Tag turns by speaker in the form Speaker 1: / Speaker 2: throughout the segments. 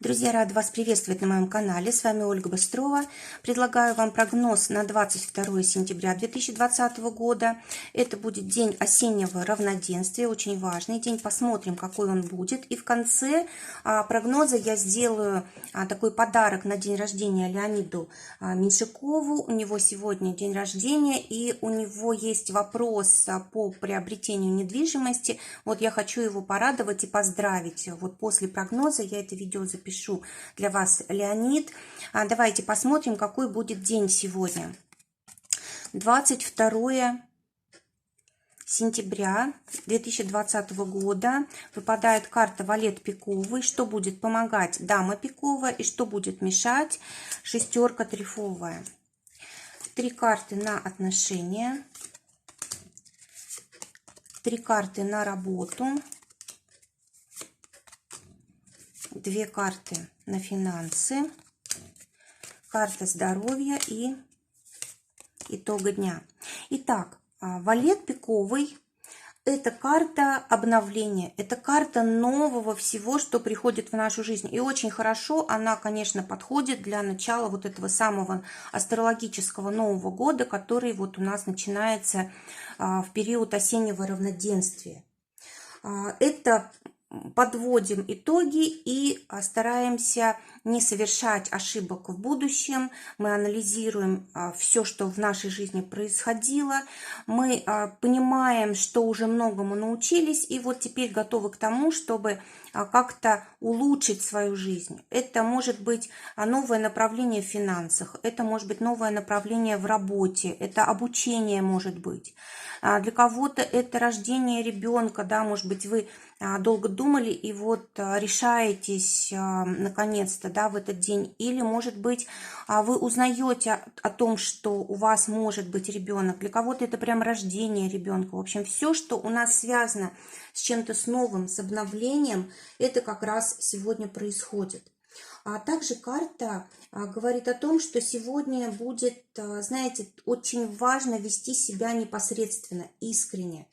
Speaker 1: Друзья, рада вас приветствовать на моем канале. С вами Ольга Быстрова. Предлагаю вам прогноз на 22 сентября 2020 года. Это будет день осеннего равноденствия, очень важный день. Посмотрим, какой он будет. И в конце прогноза я сделаю такой подарок на день рождения Леониду Меньшикову. У него сегодня день рождения, и у него есть вопрос по приобретению недвижимости. Вот я хочу его порадовать и поздравить. Вот после прогноза я это видео запишу для вас, Леонид. Давайте посмотрим, какой будет день сегодня. 22 сентября 2020 года выпадает карта Валет Пиковый. Что будет помогать? Дама Пиковая. И что будет мешать? Шестерка Трефовая. 3 карты на отношения. 3 карты на работу. 2 карты на финансы, карта здоровья и итог дня. Итак, Валет Пиковый – это карта обновления, это карта нового всего, что приходит в нашу жизнь. И очень хорошо она, конечно, подходит для начала вот этого самого астрологического Нового года, который вот у нас начинается в период осеннего равноденствия. Это подводим итоги и стараемся не совершать ошибок в будущем. Мы анализируем все, что в нашей жизни происходило. Мы понимаем, что уже многому научились, и вот теперь готовы к тому, чтобы как-то улучшить свою жизнь. Это может быть новое направление в финансах, это может быть новое направление в работе, это обучение может быть. Для кого-то это рождение ребенка, да, может быть, вы долго думали и вот решаетесь наконец-то, да, в этот день. Или, может быть, вы узнаете о том, что у вас может быть ребенок. Для кого-то это прям рождение ребенка. В общем, все, что у нас связано с чем-то с новым, с обновлением, это как раз сегодня происходит. А также карта говорит о том, что сегодня будет, знаете, очень важно вести себя непосредственно, искренне.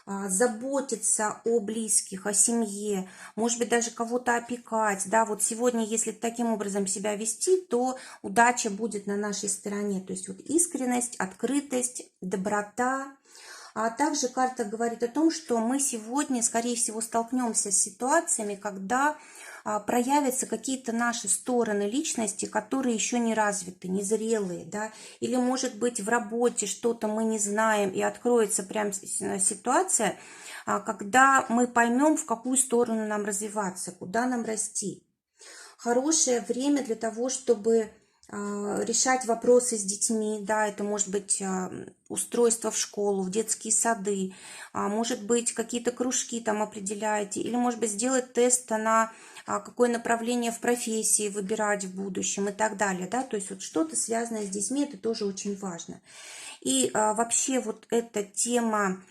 Speaker 1: Заботиться о близких, о семье, может быть, даже кого-то опекать. Да, вот сегодня, если таким образом себя вести, то удача будет на нашей стороне. То есть вот искренность, открытость, доброта. А также карта говорит о том, что мы сегодня, скорее всего, столкнемся с ситуациями, когда проявятся какие-то наши стороны личности, которые еще не развиты, не зрелые, да, или, может быть, в работе что-то мы не знаем, и откроется прям ситуация, когда мы поймем, в какую сторону нам развиваться, куда нам расти. Хорошее время для того, чтобы решать вопросы с детьми, да, это может быть устройство в школу, в детские сады, может быть, какие-то кружки там определяете, или, может быть, сделать тест на какое направление в профессии выбирать в будущем и так далее, да, то есть вот что-то связанное с детьми, это тоже очень важно. И вообще вот эта тема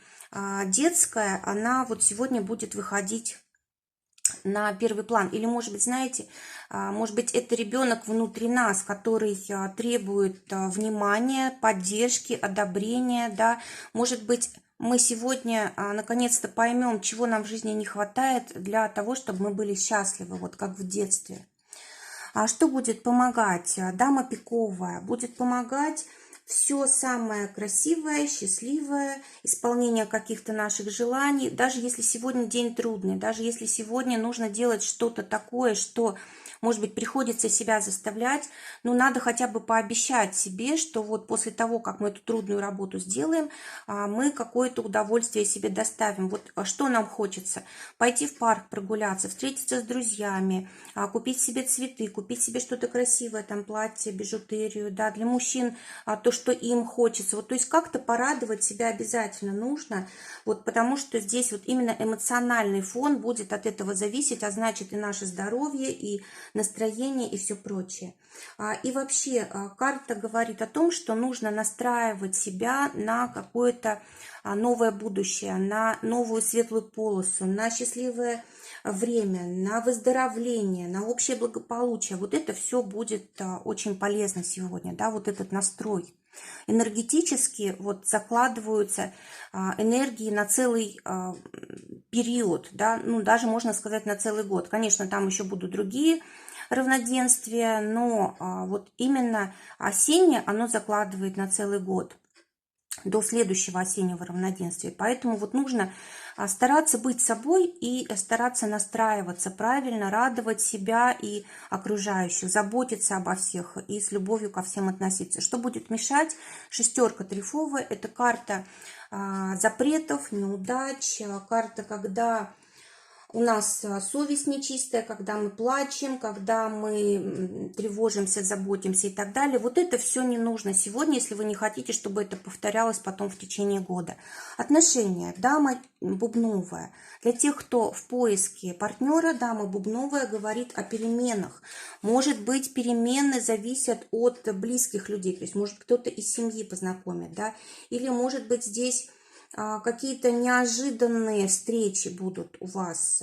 Speaker 1: детская, она вот сегодня будет выходить на первый план. Или, может быть, знаете, может быть, это ребенок внутри нас, который требует внимания, поддержки, одобрения, да. Может быть, мы сегодня наконец-то поймем, чего нам в жизни не хватает для того, чтобы мы были счастливы, вот как в детстве. А что будет помогать? Дама Пиковая будет помогать все самое красивое, счастливое, исполнение каких-то наших желаний, даже если сегодня день трудный, даже если сегодня нужно делать что-то такое, что, может быть, приходится себя заставлять, но надо хотя бы пообещать себе, что вот после того, как мы эту трудную работу сделаем, мы какое-то удовольствие себе доставим. Вот что нам хочется? Пойти в парк прогуляться, встретиться с друзьями, купить себе цветы, купить себе что-то красивое, там платье, бижутерию, да, для мужчин то, что им хочется. Вот, то есть как-то порадовать себя обязательно нужно, вот, потому что здесь вот именно эмоциональный фон будет от этого зависеть, а значит и наше здоровье, и настроение, и все прочее. И вообще карта говорит о том, что нужно настраивать себя на какое-то новое будущее, на новую светлую полосу, на счастливое время, на выздоровление, на общее благополучие. Вот это все будет очень полезно сегодня, да, вот этот настрой. Энергетически вот закладываются энергии на целый период, да, ну даже можно сказать на целый год. Конечно, там еще будут другие равноденствия, но вот именно осеннее оно закладывает на целый год до следующего осеннего равноденствия. Поэтому вот нужно стараться быть собой и стараться настраиваться правильно, радовать себя и окружающих, заботиться обо всех и с любовью ко всем относиться. Что будет мешать? Шестерка трефовая – это карта запретов, неудач, карта, когда у нас совесть нечистая, когда мы плачем, когда мы тревожимся, заботимся и так далее. Вот это все не нужно сегодня, если вы не хотите, чтобы это повторялось потом в течение года. Отношения. Дама бубновая. Для тех, кто в поиске партнера, дама бубновая говорит о переменах. Может быть, перемены зависят от близких людей. То есть, может, кто-то из семьи познакомит, да? Или, может быть, здесь какие-то неожиданные встречи будут у вас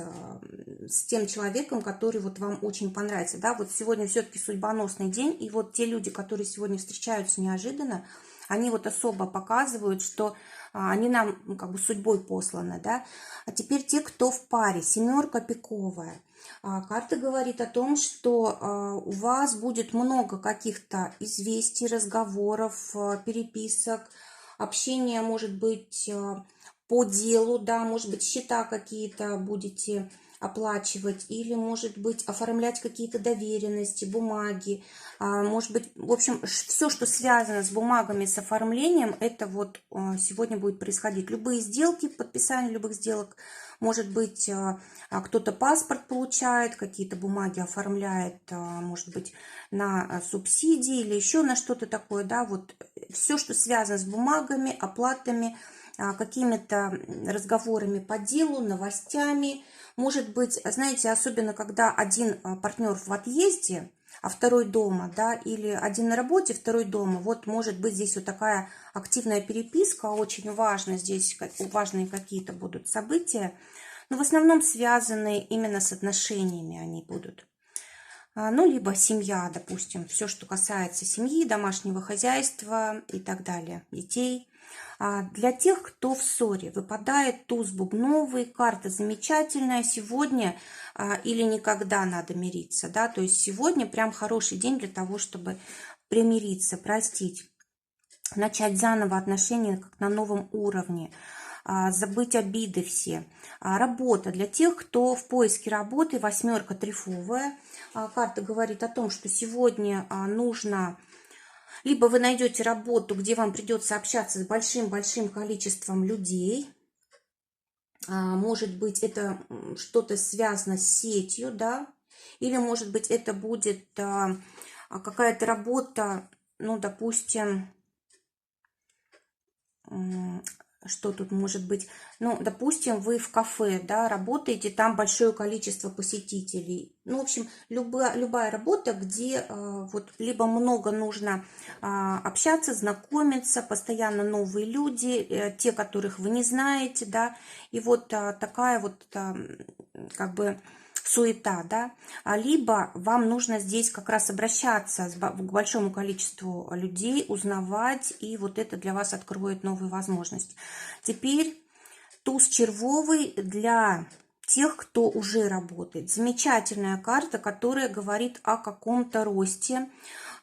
Speaker 1: с тем человеком, который вот вам очень понравится, да, вот сегодня все-таки судьбоносный день, и вот те люди, которые сегодня встречаются неожиданно, они вот особо показывают, что они нам как бы судьбой посланы, да. А теперь те, кто в паре, семерка пиковая. Карта говорит о том, что у вас будет много каких-то известий, разговоров, переписок, общение может быть по делу, да, может быть, счета какие-то будете оплачивать, или, может быть, оформлять какие-то доверенности, бумаги, может быть, в общем, все, что связано с бумагами, с оформлением, это вот сегодня будет происходить. Любые сделки, подписание любых сделок, может быть, кто-то паспорт получает, какие-то бумаги оформляет, может быть, на субсидии или еще на что-то такое, да, вот все, что связано с бумагами, оплатами, какими-то разговорами по делу, новостями. Может быть, знаете, особенно когда один партнер в отъезде, а второй дома, да, или один на работе, второй дома, вот может быть здесь вот такая активная переписка, очень важно здесь, важные какие-то будут события, но в основном связанные именно с отношениями они будут. Ну, либо семья, допустим, все, что касается семьи, домашнего хозяйства и так далее, детей. Для тех, кто в ссоре, выпадает туз бубновый, карта замечательная, сегодня или никогда надо мириться, да, то есть сегодня прям хороший день для того, чтобы примириться, простить, начать заново отношения как на новом уровне, забыть обиды все. Работа для тех, кто в поиске работы, восьмерка трефовая. Карта говорит о том, что сегодня нужно, либо вы найдете работу, где вам придется общаться с большим-большим количеством людей. Может быть, это что-то связано с сетью, да, или, может быть, это будет какая-то работа, ну, допустим, что тут может быть? Ну, допустим, вы в кафе, да, работаете, там большое количество посетителей. Ну, в общем, любая работа, где вот либо много нужно общаться, знакомиться, постоянно новые люди, те, которых вы не знаете, да, и вот такая вот как бы суета, да, либо вам нужно здесь как раз обращаться к большому количеству людей, узнавать, и вот это для вас откроет новые возможности. Теперь туз червовый для тех, кто уже работает. Замечательная карта, которая говорит о каком-то росте,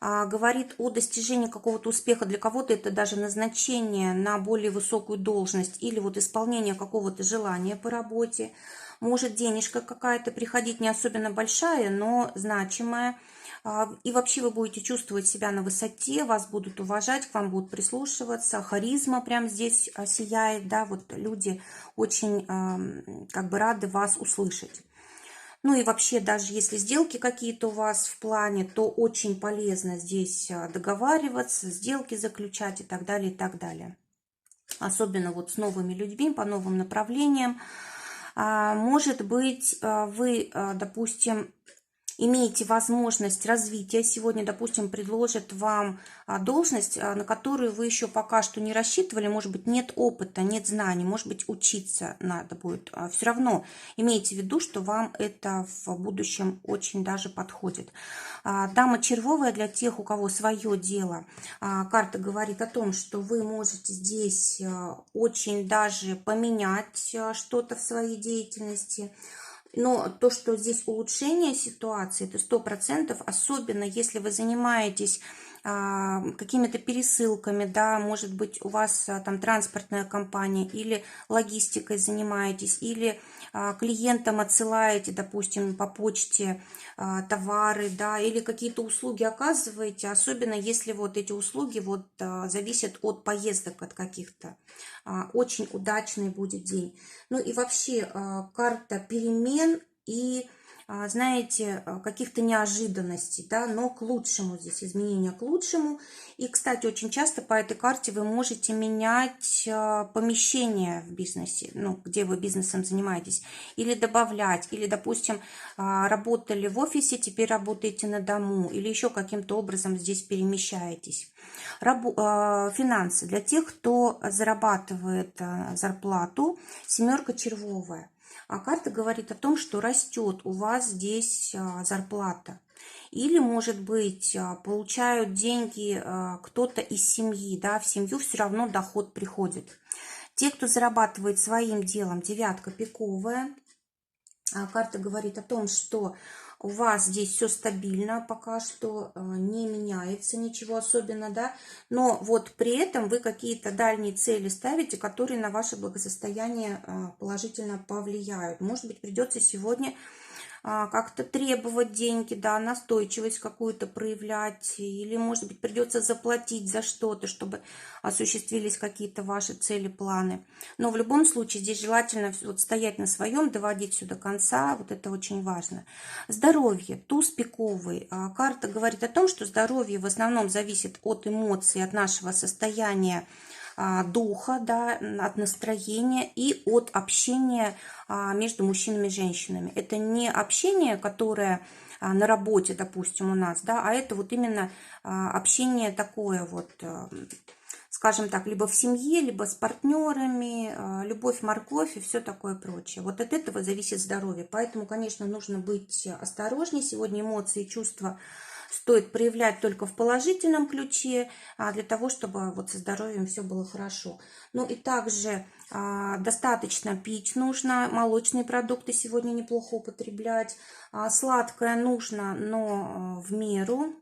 Speaker 1: говорит о достижении какого-то успеха. Для кого-то это даже назначение на более высокую должность или вот исполнение какого-то желания по работе. Может денежка какая-то приходить, не особенно большая, но значимая. И вообще вы будете чувствовать себя на высоте, вас будут уважать, к вам будут прислушиваться. Харизма прям здесь сияет, да, вот люди очень как бы рады вас услышать. Ну и вообще, даже если сделки какие-то у вас в плане, то очень полезно здесь договариваться, сделки заключать и так далее, и так далее. Особенно вот с новыми людьми, по новым направлениям. Может быть, вы, допустим, имеете возможность развития. Сегодня, допустим, предложат вам должность, на которую вы еще пока что не рассчитывали. Может быть, нет опыта, нет знаний, может быть, учиться надо будет. Все равно имейте в виду, что вам это в будущем очень даже подходит. Дама червовая для тех, у кого свое дело. Карта говорит о том, что вы можете здесь очень даже поменять что-то в своей деятельности. Но то, что здесь улучшение ситуации, это 100%, особенно если вы занимаетесь какими-то пересылками, да, может быть, у вас там транспортная компания или логистикой занимаетесь, или клиентам отсылаете, допустим, по почте товары, да, или какие-то услуги оказываете, особенно если вот эти услуги вот зависят от поездок от каких-то. Очень удачный будет день. Ну и вообще карта перемен и, знаете, каких-то неожиданностей, да, но к лучшему здесь, изменения к лучшему. И, кстати, очень часто по этой карте вы можете менять помещение в бизнесе, ну, где вы бизнесом занимаетесь, или добавлять, или, допустим, работали в офисе, теперь работаете на дому, или еще каким-то образом здесь перемещаетесь. Финансы. Для тех, кто зарабатывает зарплату, семерка червовая. А карта говорит о том, что растет у вас здесь зарплата. Или, может быть, получают деньги кто-то из семьи, да, в семью все равно доход приходит. Те, кто зарабатывает своим делом, девятка пиковая. Карта говорит о том, что у вас здесь все стабильно, пока что не меняется ничего особенно, да, но вот при этом вы какие-то дальние цели ставите, которые на ваше благосостояние положительно повлияют. Может быть, придется сегодня как-то требовать деньги, да, настойчивость какую-то проявлять, или, может быть, придется заплатить за что-то, чтобы осуществились какие-то ваши цели, планы. Но в любом случае здесь желательно вот стоять на своем, доводить все до конца, вот это очень важно. Здоровье, туз пиковый. Карта говорит о том, что здоровье в основном зависит от эмоций, от нашего состояния духа, да, от настроения и от общения между мужчинами и женщинами. Это не общение, которое на работе, допустим, у нас, да, а это вот именно общение такое вот, скажем так, либо в семье, либо с партнерами, любовь, морковь и все такое прочее. Вот от этого зависит здоровье. Поэтому, конечно, нужно быть осторожнее. Сегодня эмоции и чувства стоит проявлять только в положительном ключе, для того, чтобы вот со здоровьем все было хорошо. Ну и также достаточно пить нужно, молочные продукты сегодня неплохо употреблять, сладкое нужно, но в меру.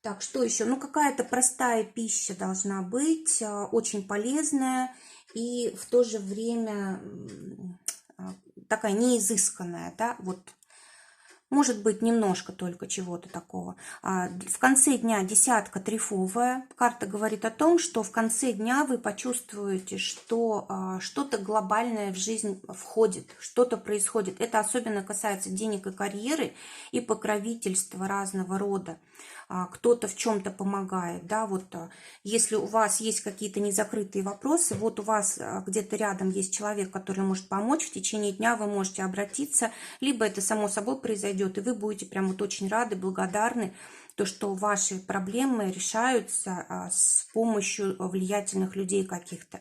Speaker 1: Так, что еще? Ну, какая-то простая пища должна быть, очень полезная и в то же время такая неизысканная, да, вот. Может быть, немножко только чего-то такого. В конце дня десятка трефовая. Карта говорит о том, что в конце дня вы почувствуете, что что-то глобальное в жизнь входит, что-то происходит. Это особенно касается денег и карьеры, и покровительства разного рода. Кто-то в чем-то помогает, да, вот если у вас есть какие-то незакрытые вопросы, вот у вас где-то рядом есть человек, который может помочь, в течение дня вы можете обратиться, либо это само собой произойдет, и вы будете прям вот очень рады, благодарны, то, что ваши проблемы решаются с помощью влиятельных людей каких-то.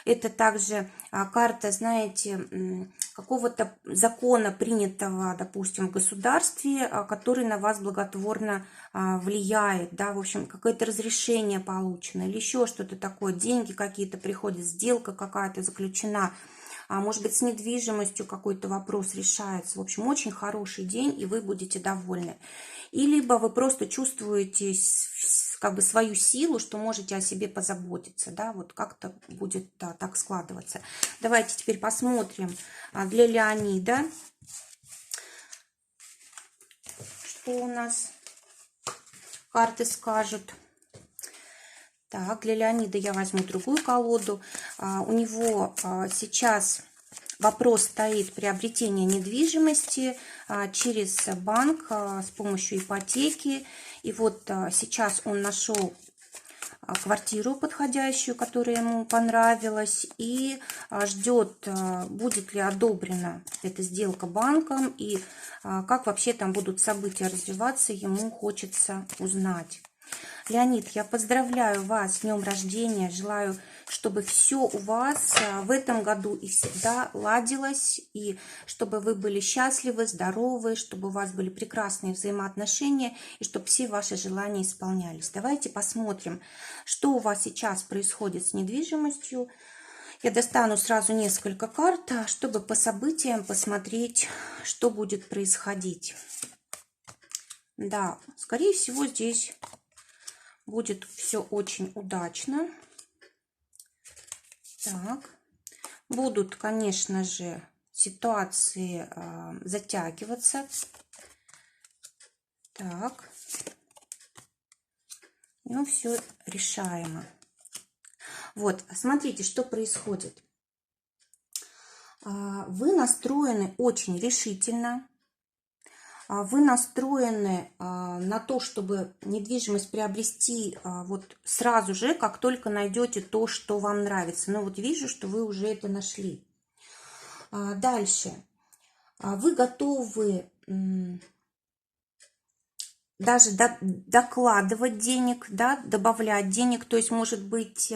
Speaker 1: Это также карта, знаете, какого-то закона, принятого, допустим, в государстве, который на вас благотворно влияет, да, в общем, какое-то разрешение получено или еще что-то такое, деньги какие-то приходят, сделка какая-то заключена, может быть, с недвижимостью какой-то вопрос решается. В общем, очень хороший день, и вы будете довольны. И либо вы просто чувствуете как бы свою силу, что можете о себе позаботиться, да, вот как-то будет так складываться. Давайте теперь посмотрим для Леонида, что у нас карты скажут. Так, для Леонида я возьму другую колоду. У него сейчас вопрос стоит приобретения недвижимости через банк с помощью ипотеки. И вот сейчас он нашел квартиру подходящую, которая ему понравилась, и ждет, будет ли одобрена эта сделка банком, и как вообще там будут события развиваться, ему хочется узнать. Леонид, я поздравляю вас с днем рождения, желаю, чтобы все у вас в этом году и всегда ладилось, и чтобы вы были счастливы, здоровы, чтобы у вас были прекрасные взаимоотношения, и чтобы все ваши желания исполнялись. Давайте посмотрим, что у вас сейчас происходит с недвижимостью. Я достану сразу несколько карт, чтобы по событиям посмотреть, что будет происходить. Да, скорее всего, здесь будет все очень удачно. Так. Будут, конечно же, ситуации затягиваться. Так. Ну, все решаемо. Вот, смотрите, что происходит. Вы настроены очень решительно. Вы настроены на то, чтобы недвижимость приобрести вот сразу же, как только найдете то, что вам нравится. Ну вот вижу, что вы уже это нашли. Дальше. Вы готовы даже докладывать денег, да, добавлять денег, то есть, может быть,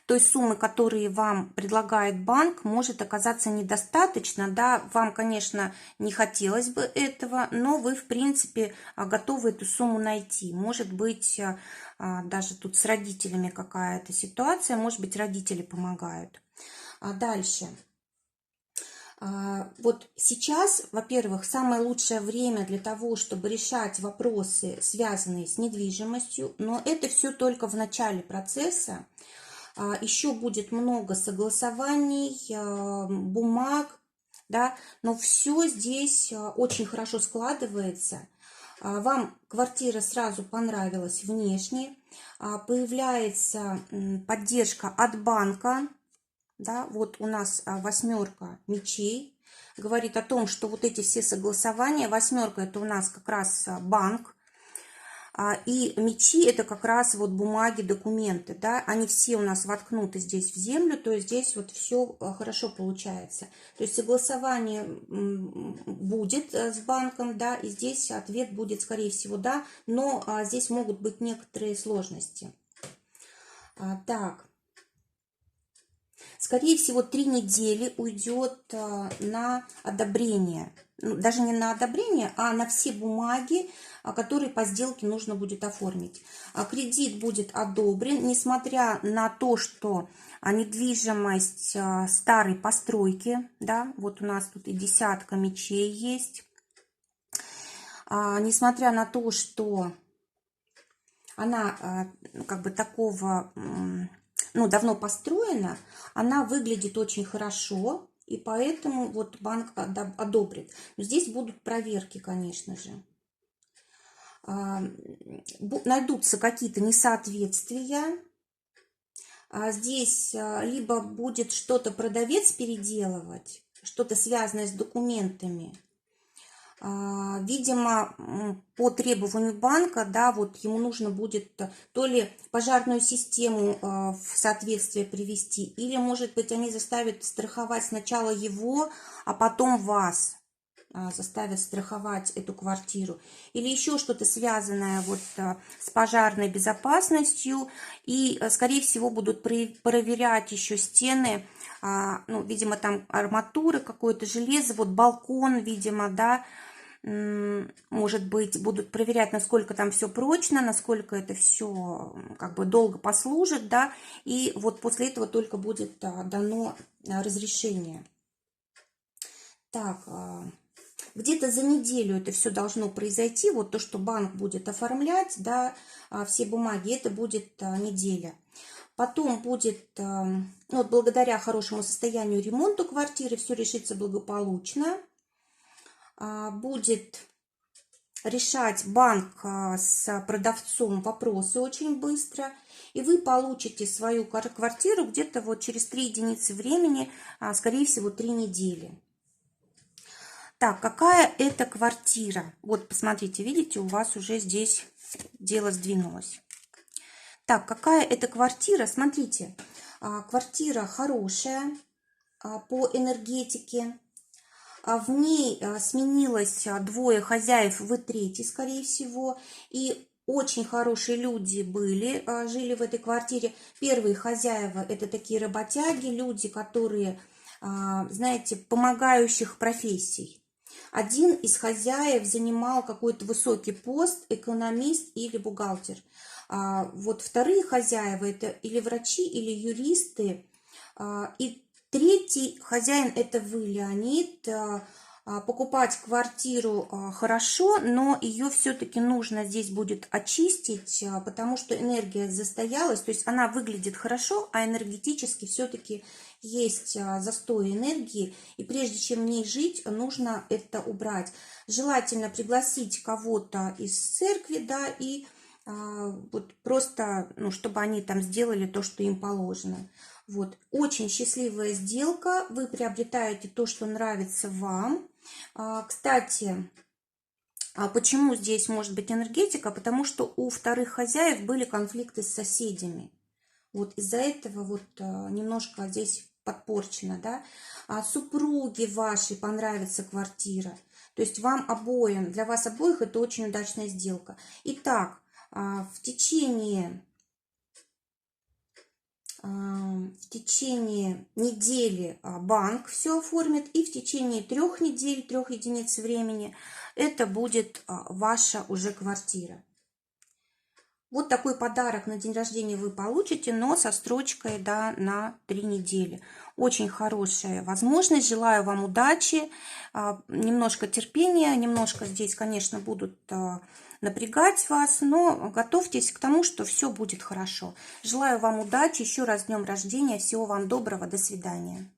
Speaker 1: той суммы, которую вам предлагает банк, может оказаться недостаточно, да, вам, конечно, не хотелось бы этого, но вы, в принципе, готовы эту сумму найти. Может быть, даже тут с родителями какая-то ситуация, может быть, родители помогают. Дальше. Вот сейчас, во-первых, самое лучшее время для того, чтобы решать вопросы, связанные с недвижимостью, но это все только в начале процесса. Еще будет много согласований, бумаг, да, но все здесь очень хорошо складывается. Вам квартира сразу понравилась внешне, появляется поддержка от банка. Да, вот у нас восьмерка мечей говорит о том, что вот эти все согласования, восьмерка это у нас как раз банк, и мечи это как раз вот бумаги, документы, да, они все у нас воткнуты здесь в землю, то есть здесь вот все хорошо получается. То есть согласование будет с банком, да, и здесь ответ будет, скорее всего, да, но здесь могут быть некоторые сложности. Так. Скорее всего, 3 недели уйдет на одобрение. Ну, даже не на одобрение, а на все бумаги, которые по сделке нужно будет оформить. Кредит будет одобрен, несмотря на то, что недвижимость старой постройки. Да, вот у нас тут и десятка мечей есть. Несмотря на то, что она как бы такого... ну, давно построена, она выглядит очень хорошо, и поэтому вот банк одобрит. Но здесь будут проверки, конечно же. Найдутся какие-то несоответствия. Здесь либо будет что-то продавец переделывать, что-то связанное с документами. Видимо, по требованию банка, да, вот ему нужно будет то ли пожарную систему в соответствие привести, или, может быть, они заставят страховать сначала его, а потом вас заставят страховать эту квартиру. Или еще что-то связанное вот с пожарной безопасностью. И, скорее всего, будут проверять еще стены, ну, видимо, там арматура, какое-то железо, вот балкон, видимо, да, может быть, будут проверять, насколько там все прочно, насколько это все как бы долго послужит, да, и вот после этого только будет дано разрешение. Так, где-то за неделю это все должно произойти, вот то, что банк будет оформлять, да, все бумаги, это будет неделя. Потом будет, ну, вот благодаря хорошему состоянию ремонту квартиры, все решится благополучно. Будет решать банк с продавцом вопросы очень быстро, и вы получите свою квартиру где-то вот через 3 единицы времени, скорее всего, 3 недели. Так, какая это квартира? Вот, посмотрите, видите, у вас уже здесь дело сдвинулось. Так, какая это квартира? Смотрите, квартира хорошая по энергетике. В ней сменилось двое хозяев, вы третий, скорее всего. И очень хорошие люди были, жили в этой квартире. Первые хозяева – это такие работяги, люди, которые, знаете, помогающих профессий. Один из хозяев занимал какой-то высокий пост, экономист или бухгалтер. Вот вторые хозяева – это или врачи, или юристы. И третий хозяин – это вы, Леонид. Покупать квартиру хорошо, но ее все-таки нужно здесь будет очистить, потому что энергия застоялась, то есть она выглядит хорошо, а энергетически все-таки есть застой энергии, и прежде чем в ней жить, нужно это убрать. Желательно пригласить кого-то из церкви, да, и вот просто, ну, чтобы они там сделали то, что им положено. Вот, очень счастливая сделка, вы приобретаете то, что нравится вам. Кстати, почему здесь может быть энергетика? Потому что у вторых хозяев были конфликты с соседями. Вот из-за этого вот немножко здесь подпорчено, да. Супруге вашей понравится квартира. То есть вам обоим, для вас обоих это очень удачная сделка. Итак, в течение недели банк все оформит, и в течение 3 недель, 3 единиц времени это будет ваша уже квартира. Вот такой подарок на день рождения вы получите, но со строчкой, да, на 3 недели. Очень хорошая возможность. Желаю вам удачи, немножко терпения, немножко здесь, конечно, будут напрягать вас, но готовьтесь к тому, что все будет хорошо. Желаю вам удачи, еще раз с днем рождения, всего вам доброго, до свидания.